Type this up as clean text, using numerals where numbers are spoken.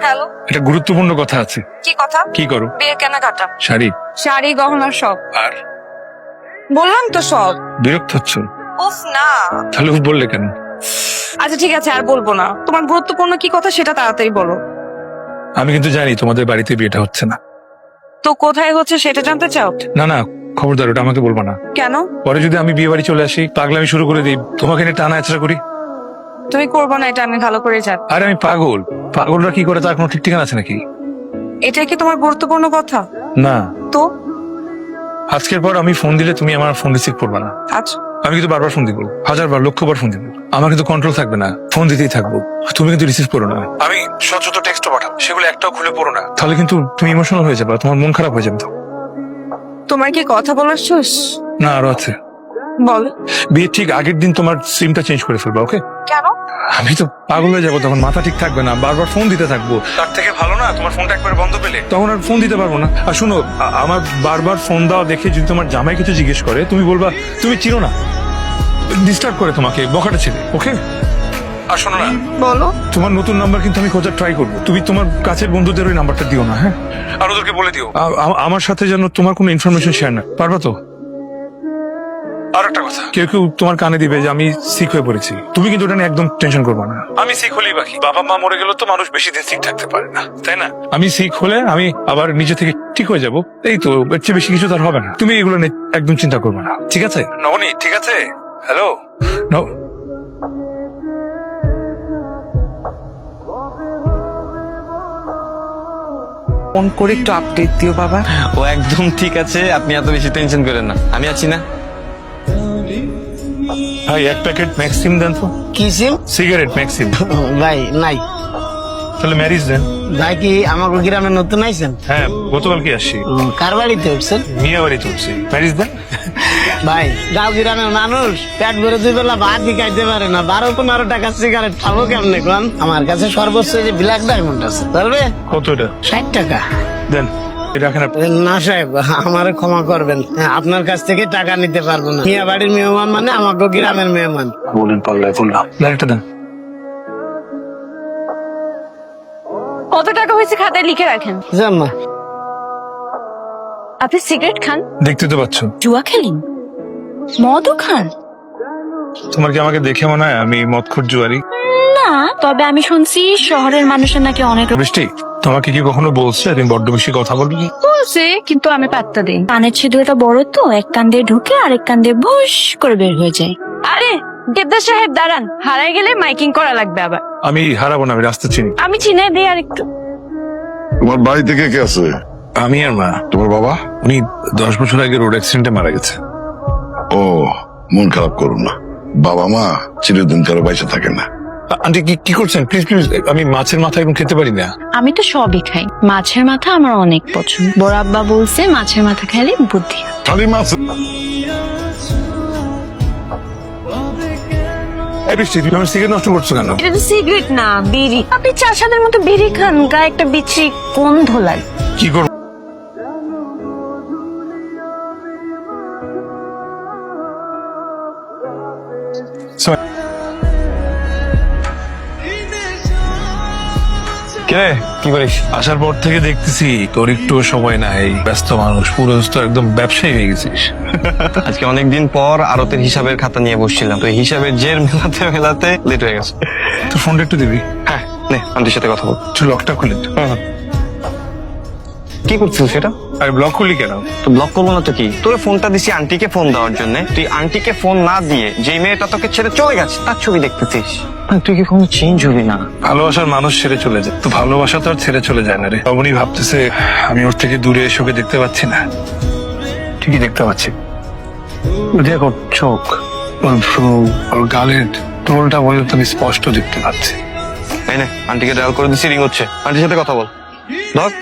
Hello, একটা গুরুত্বপূর্ণ কথা আছে। কি কথা? কি করো? বিয়ের কেনাকাটা, শাড়ি শাড়ি গহনা সব। আর বললাম তো সব। বিরক্ত হচ্ছ? উফ না। তাহলে উফ বললে কেন? আচ্ছা ঠিক আছে, আর বলবো না। তোমার গুরুত্বপূর্ণ কি কথা সেটা তাড়াতাড়ি বলো। আমি কিন্তু জানি তোমাদের বাড়িতে বিয়েটা হচ্ছে না। তো কোথায় হচ্ছে সেটা জানতে চাও? না না, খবরদার, ওটা আমাকে বলবা না। কেন? পরে যদি আমি বিয়ে বাড়ি চলে আসি, পাগলামি শুরু করে দিই, তোমাকে নিয়ে টানা আচড়া করি। তুমি করবো না, এটা আমি ভালো করে জানি। আরে আমি পাগল, পাগলরা কি করে তার কোনো ঠিক ঠিকানা আছে নাকি? এটা কি তোমার গুরুত্বপূর্ণ কথা? না, তো আজকের পর আমি ফোন দিলে তুমি আমার ফোন রিসিভ করবে না। আচ্ছা, আমি কিন্তু বারবার ফোন দিব, 1000 বার 1,000,000 ফোন দিব। আমার কিন্তু কন্ট্রোল থাকবে না, ফোন দিতেই থাকবো। তুমি কিন্তু রিসিভ করো না। আমি শত শত টেক্সট পাঠাবো, সেগুলো একটাও খুলে পড়ো না। তাহলে কিন্তু তুমি ইমোশনাল হয়ে যাবে, তোমার মন খারাপ হয়ে যাবে তো। তোমার কি কথা বলার শেষ? না, আরো আছে। বলো। বিয়ের ঠিক আগের দিন তোমার সিমটা চেঞ্জ করে ফেলবা, ওকে? কেন? আমি তো পাগল হয়ে যাবো, তখন মাথা ঠিক থাকবে না, বারবার ফোন দিতে থাকবো। তার থেকে ভালো না তোমার ফোনটা একবার বন্ধ পেলে, তখন আর ফোন দিতে পারবো না। আর শুনো, আমার বারবার ফোন দেওয়া দেখে যদি তোমার জামাই কিছু জিজ্ঞেস করে, তুমি বলবা তুমি চিনো না, ডিস্টার্ব করে তোমাকে, বখাটা ছেলে, ওকে? আর শোনো না, বলো। তোমার নতুন নাম্বার কিন্তু আমি খোঁজার ট্রাই করবো। তুমি তোমার কাছের বন্ধুদের ওই নাম্বারটা দিও না, হ্যাঁ? আর ওদেরকে বলে দিও আমার সাথে যেন তোমার কোনো ইনফরমেশন শেয়ার না, পারবা তো? আর একটা কথা, কেউ কেউ তোমার কানে দিবে যে আমি সিক হয়ে পড়েছি, তুমি কিন্তু ওটা নিয়ে একদম টেনশন করবে না। আমি সিক হলেই বাকি, বাবা মা মরে গেল তো মানুষ বেশি দিন সিক থাকতে পারে না, তাই না? আমি সিক হলে আমি আবার নিজে থেকে ঠিক হয়ে যাব, এই তো, এর চেয়ে বেশি কিছু তার হবে না। তুমি এগুলো নিয়ে একদম চিন্তা করবে না, ঠিক আছে? নবনী, ঠিক আছে? হ্যালো। ফোন করে একটু আপডেট দিও বাবা। ও একদম ঠিক আছে, আপনি এত বেশি টেনশন করেন না, আমি আছি না। ভাই, এক প্যাকেট ম্যাক্সিম দেন তো। কি সিম? Cigarette Maxim. ভাই নাই। তাহলে ম্যারিজ দেন। ভাই কি আমাকে গ্রামে নতুন আইছেন? হ্যাঁ, গতকাল কি আসছি, কার বাড়িতে উঠছেন? মিয়া বাড়ি চলছি, ম্যারিজ দেন। ভাই গাঁও গ্রামের মানুষ পেট ভরে 2 বেলা ভাত খাইতে পারে না, 12-15 টাকা সিগারেট খাবো কেমনে কোন? আমার কাছে সর্বোচ্চ যে ব্ল্যাক ডায়মন্ড আছে, চলবে? কত এটা? 60 টাকা। দেন, রাখেন আপনি। না সাহেব, আমারে ক্ষমা করবেন, আপনার কাছ থেকে টাকা নিতে পারবো না। মিয়া বাড়ির মেহমান মানে আমাকে গ্রামের মেহমান। বলেন পাল্লায় বললাম, লাইটটা দেন। কত টাকা হয়েছে খাতায় লিখে রাখেন। জাম্মা, আপনি সিগারেট খান? দেখতে তো পাচ্ছ। জুয়া খেলেন? মদও খান? তোমার কি আমাকে দেখে মনে হয় আমি মদখোর জুয়ারি? না, তবে আমি শুনছি শহরের মানুষের নাকি অনেক বৃষ্টি, তোমাকে কি কখনো বলছে তুমি বড্ড বেশি কথা বলবি? বলছে, কিন্তু আমি পাত্তা দিই। কানের ছিদ্রটা বড় তো, এক কান দিয়ে ঢুকে আরেক কান দিয়ে ভুস করে বের হয়ে যায়। আরে দেবদাস সাহেব দাঁড়ান, হারাই গেলে মাইকিং করা লাগবে আবার। আমি হারাবো না, আমি রাস্তা চিনি। আমি চিনে দিই আর একটু। তোমার বাড়ি থেকে কে আছে? আমি আর মা। তোমার বাবা? উনি 10 বছর আগে রোড অ্যাক্সিডেন্টে মারা গেছে। ও, মন খারাপ করো না, বাবা মা চিরদিন কারো বাইসে থাকে না। আন্টি কি করছেন? প্লিজ প্লিজ, আমি মাছের মাথা এখন খেতে পারি না। আমি তো সবই খাই, মাছের মাথা আমার অনেক পছন্দ। বড় আব্বা বলছে মাছের মাথা খাইলে বুদ্ধি হয়। খালি মাছ? এই বৃষ্টি, তুমি আমার সিগারেট নষ্ট করছো কেন? এটা তো সিগারেট না, বিড়ি। আপনি চাষাদের মতো বিড়ি খান, গায়ে একটা বিচ্ছিরি গন্ধ লাগে। কি করবো? কে কি করিস? আসার পর থেকে দেখতেছি তোর একটু সময় নাই, ব্যস্ত মানুষ, পুরো তো একদম ব্যবসায়ী হয়ে গেছিস। আজকে অনেকদিন পর আরতের হিসাবের খাতা নিয়ে বসছিলাম, তো হিসাবের জের মেলাতে মেলাতে লেট হয়ে গেছে। তো ফোনটা একটু দিবি? হ্যাঁ নে, আন্টির সাথে কথা বল। একটু লকটা খুলে দে। কি করছিস সেটা? আরে ব্লক করলি কেন? তো ব্লক করবো না তো কি, তোরে ফোনটা দিছি আন্টিকে ফোন দেওয়ার জন্য, তুই আন্টিকে ফোন না দিয়ে যে মেয়েটা তোকে ছেড়ে চলে গেছে তার ছবি দেখতেছিস। তুই কি কোনো চেঞ্জ হবি না? ভালোবাসার মানুষ ছেড়ে চলে যায়, তো ভালোবাসা তো আর ছেড়ে চলে যায় না রে। তখনই ভাবতেছে আমি ওর থেকে দূরে এসে ওকে দেখতে পাচ্ছি না। ঠিকই দেখতে পাচ্ছি, দেখ ওর চোখ, ওর ভ্রু, ওর গালের টোলটা পর্যন্ত আমি স্পষ্ট দেখতে পাচ্ছি। তাই না, আন্টিকে ডায়াল করে দিছি, রিং হচ্ছে, আন্টির সাথে কথা বল। ধর।